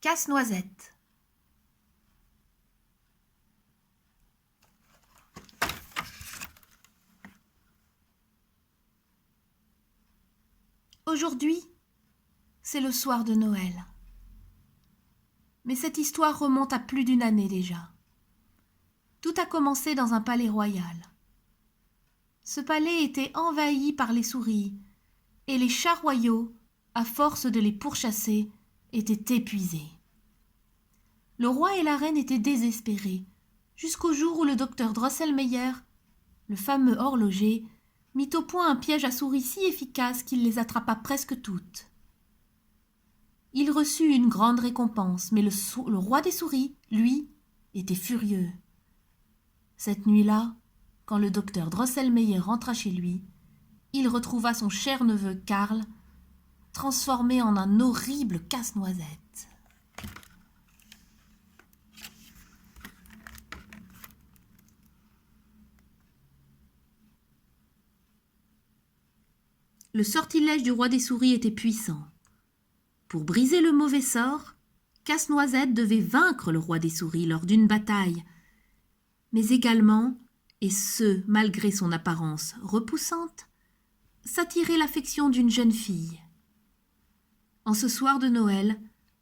Casse-Noisette. Aujourd'hui, c'est le soir de Noël. Mais cette histoire remonte à plus d'une année déjà. Tout a commencé dans un palais royal. Ce palais était envahi par les souris, et les chats royaux, à force de les pourchasser, étaient épuisés. Le roi et la reine étaient désespérés, jusqu'au jour où le docteur Drosselmeyer, le fameux horloger, mit au point un piège à souris si efficace qu'il les attrapa presque toutes. Il reçut une grande récompense, mais le roi des souris, lui, était furieux. Cette nuit-là, quand le docteur Drosselmeyer rentra chez lui, il retrouva son cher neveu Karl, transformé en un horrible casse-noisette. Le sortilège du roi des souris était puissant. Pour briser le mauvais sort, Casse-Noisette devait vaincre le roi des souris lors d'une bataille, mais également, et ce malgré son apparence repoussante, s'attirer l'affection d'une jeune fille. En ce soir de Noël,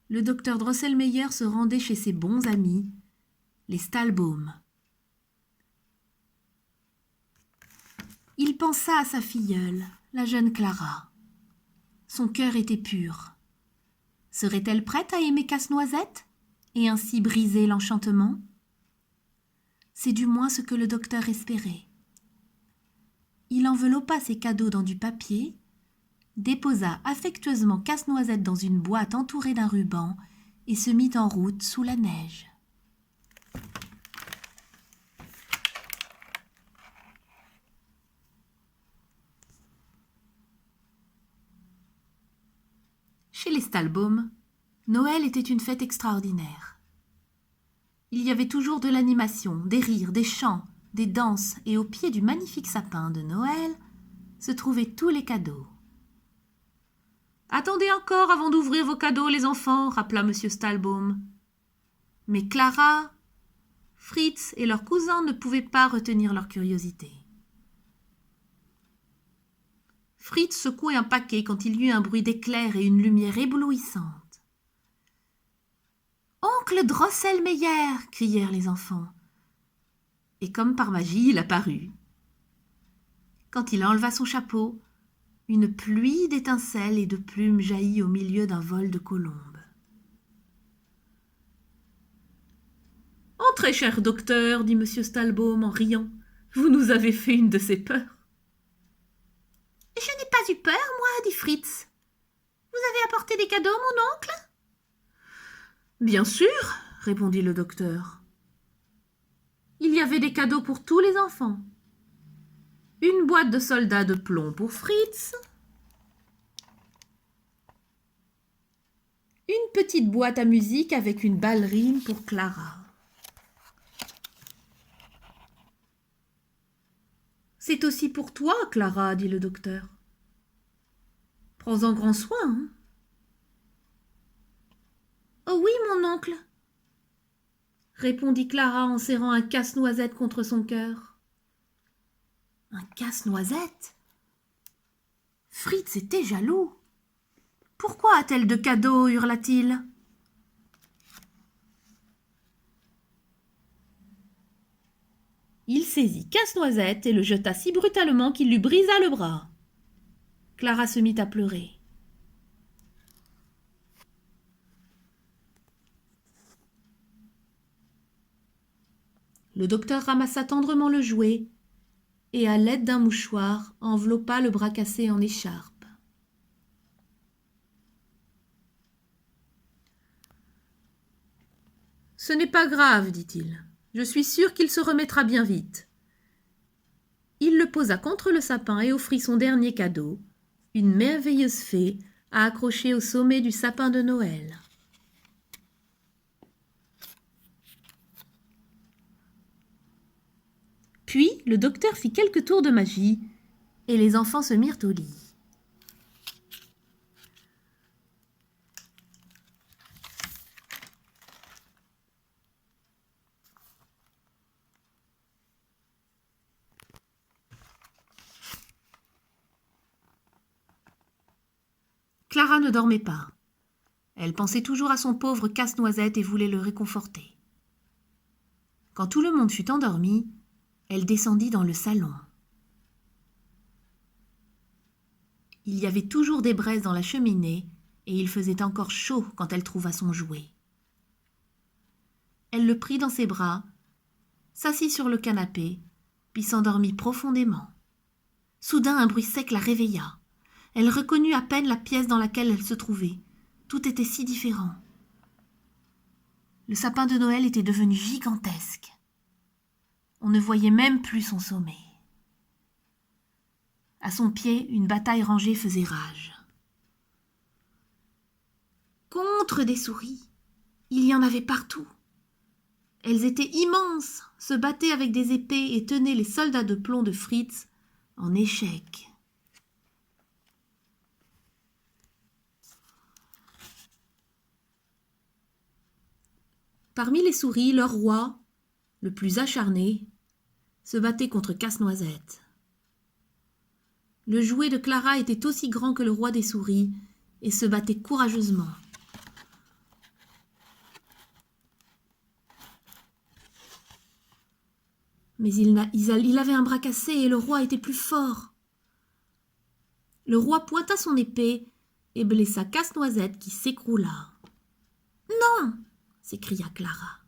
le docteur Drosselmeyer se rendait chez ses bons amis, les Stahlbaum. Il pensa à sa filleule, la jeune Clara. Son cœur était pur. Serait-elle prête à aimer Casse-Noisette et ainsi briser l'enchantement? C'est du moins ce que le docteur espérait. Il enveloppa ses cadeaux dans du papier, déposa affectueusement Casse-Noisette dans une boîte entourée d'un ruban et se mit en route sous la neige. Chez les Stahlbaum, Noël était une fête extraordinaire. Il y avait toujours de l'animation, des rires, des chants, des danses, et au pied du magnifique sapin de Noël se trouvaient tous les cadeaux. « Attendez encore avant d'ouvrir vos cadeaux, les enfants !» rappela M. Stahlbaum. Mais Clara, Fritz et leurs cousins ne pouvaient pas retenir leur curiosité. Fritz secouait un paquet quand il y eut un bruit d'éclairs et une lumière éblouissante. « Oncle Drosselmeyer !» crièrent les enfants. Et comme par magie, il apparut. Quand il enleva son chapeau, une pluie d'étincelles et de plumes jaillit au milieu d'un vol de colombes. « Entrez, cher docteur, dit M. Stahlbaum en riant. Vous nous avez fait une de ces peurs. » « Je n'ai pas eu peur, moi, dit Fritz. Vous avez apporté des cadeaux, mon oncle ? » « Bien sûr, répondit le docteur. Il y avait des cadeaux pour tous les enfants. Une boîte de soldats de plomb pour Fritz, une petite boîte à musique avec une ballerine pour Clara. « C'est aussi pour toi, Clara, dit le docteur. Prends-en grand soin, hein. »« Oh oui, mon oncle, répondit Clara en serrant un casse-noisette contre son cœur. Un casse-noisette ? Fritz était jaloux. Pourquoi a-t-elle de cadeaux ? Hurla-t-il. Il saisit Casse-Noisette et le jeta si brutalement qu'il lui brisa le bras. Clara se mit à pleurer. Le docteur ramassa tendrement le jouet et, à l'aide d'un mouchoir, enveloppa le bras cassé en écharpe. « Ce n'est pas grave, dit-il. Je suis sûr qu'il se remettra bien vite. » Il le posa contre le sapin et offrit son dernier cadeau, une merveilleuse fée à accrocher au sommet du sapin de Noël. Puis le docteur fit quelques tours de magie et les enfants se mirent au lit. Clara ne dormait pas. Elle pensait toujours à son pauvre Casse-Noisette et voulait le réconforter. Quand tout le monde fut endormi, elle descendit dans le salon. Il y avait toujours des braises dans la cheminée et il faisait encore chaud quand elle trouva son jouet. Elle le prit dans ses bras, s'assit sur le canapé, puis s'endormit profondément. Soudain, un bruit sec la réveilla. Elle reconnut à peine la pièce dans laquelle elle se trouvait. Tout était si différent. Le sapin de Noël était devenu gigantesque. On ne voyait même plus son sommet. À son pied, une bataille rangée faisait rage. Contre des souris, il y en avait partout. Elles étaient immenses, se battaient avec des épées et tenaient les soldats de plomb de Fritz en échec. Parmi les souris, leur roi, le plus acharné, se battait contre Casse-Noisette. Le jouet de Clara était aussi grand que le roi des souris et se battait courageusement. Mais il avait un bras cassé et le roi était plus fort. Le roi pointa son épée et blessa Casse-Noisette qui s'écroula. « Non !» s'écria Clara.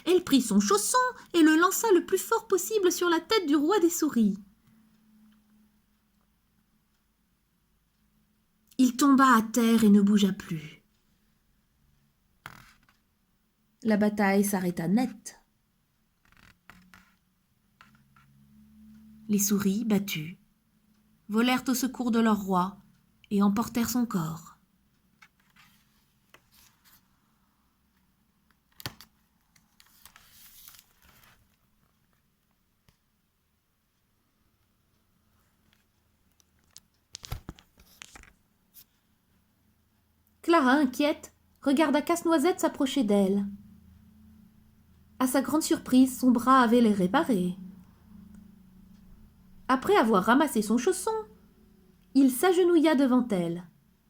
Elle prit son chausson et le lança le plus fort possible sur la tête du roi des souris. Il tomba à terre et ne bougea plus. La bataille s'arrêta net. Les souris, battues, volèrent au secours de leur roi et emportèrent son corps. Clara, inquiète, regarda Casse-Noisette s'approcher d'elle. À sa grande surprise, son bras avait l'air réparé. Après avoir ramassé son chausson, il s'agenouilla devant elle.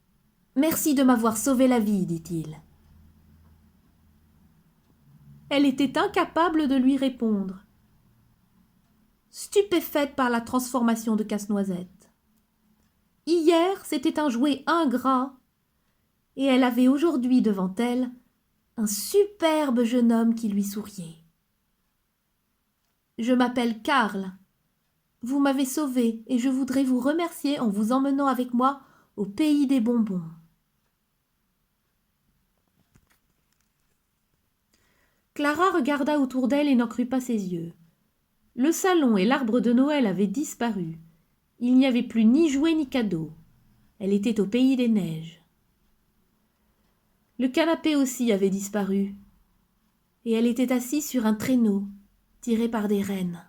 « Merci de m'avoir sauvé la vie, dit-il. » Elle était incapable de lui répondre, stupéfaite par la transformation de Casse-Noisette. Hier, c'était un jouet ingrat, et elle avait aujourd'hui devant elle un superbe jeune homme qui lui souriait. « Je m'appelle Karl. Vous m'avez sauvée et je voudrais vous remercier en vous emmenant avec moi au pays des bonbons. » Clara regarda autour d'elle et n'en crut pas ses yeux. Le salon et l'arbre de Noël avaient disparu. Il n'y avait plus ni jouets ni cadeaux. Elle était au pays des neiges. Le canapé aussi avait disparu, et elle était assise sur un traîneau tiré par des rennes.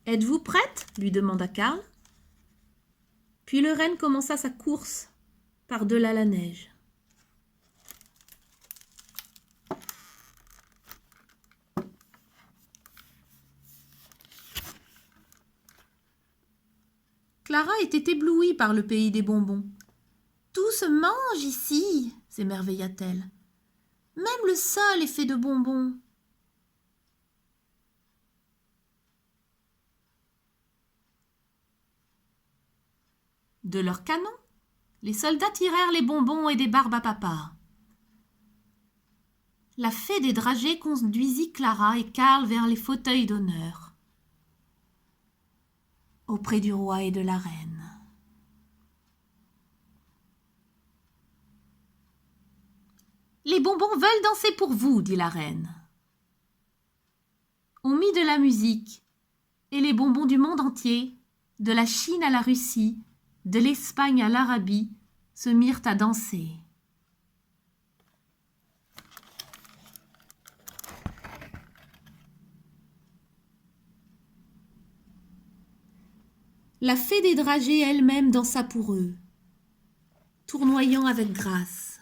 « Êtes-vous prête ?» lui demanda Karl. Puis le renne commença sa course par-delà la neige. Clara était éblouie par le pays des bonbons. « Tout se mange ici !» s'émerveilla-t-elle. « Même le sol est fait de bonbons. » De leurs canons, les soldats tirèrent les bonbons et des barbes à papa. La fée des dragées conduisit Clara et Karl vers les fauteuils d'honneur, auprès du roi et de la reine. « Les bonbons veulent danser pour vous, dit la reine. » On mit de la musique, et les bonbons du monde entier, de la Chine à la Russie, de l'Espagne à l'Arabie, se mirent à danser. La fée des dragées elle-même dansa pour eux, tournoyant avec grâce.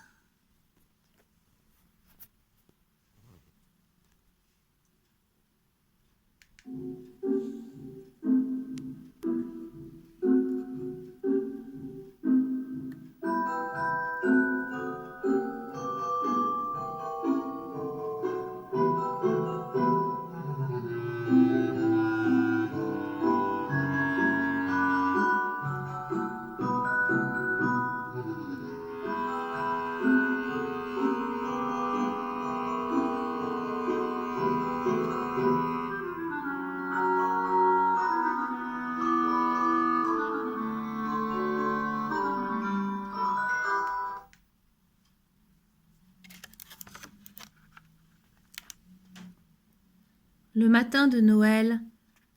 Le matin de Noël,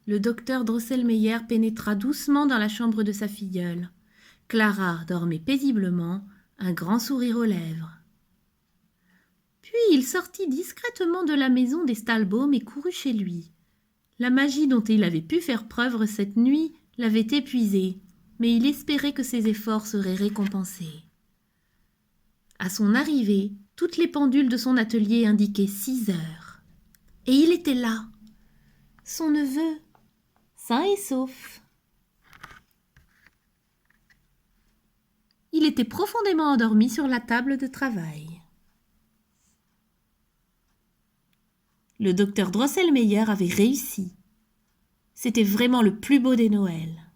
le docteur Drosselmeyer pénétra doucement dans la chambre de sa filleule. Clara dormait paisiblement, un grand sourire aux lèvres. Puis il sortit discrètement de la maison des Stahlbaum et courut chez lui. La magie dont il avait pu faire preuve cette nuit l'avait épuisé, mais il espérait que ses efforts seraient récompensés. À son arrivée, toutes les pendules de son atelier indiquaient 6 heures. Et il était là, son neveu, sain et sauf. Il était profondément endormi sur la table de travail. Le docteur Drosselmeyer avait réussi. C'était vraiment le plus beau des Noëls.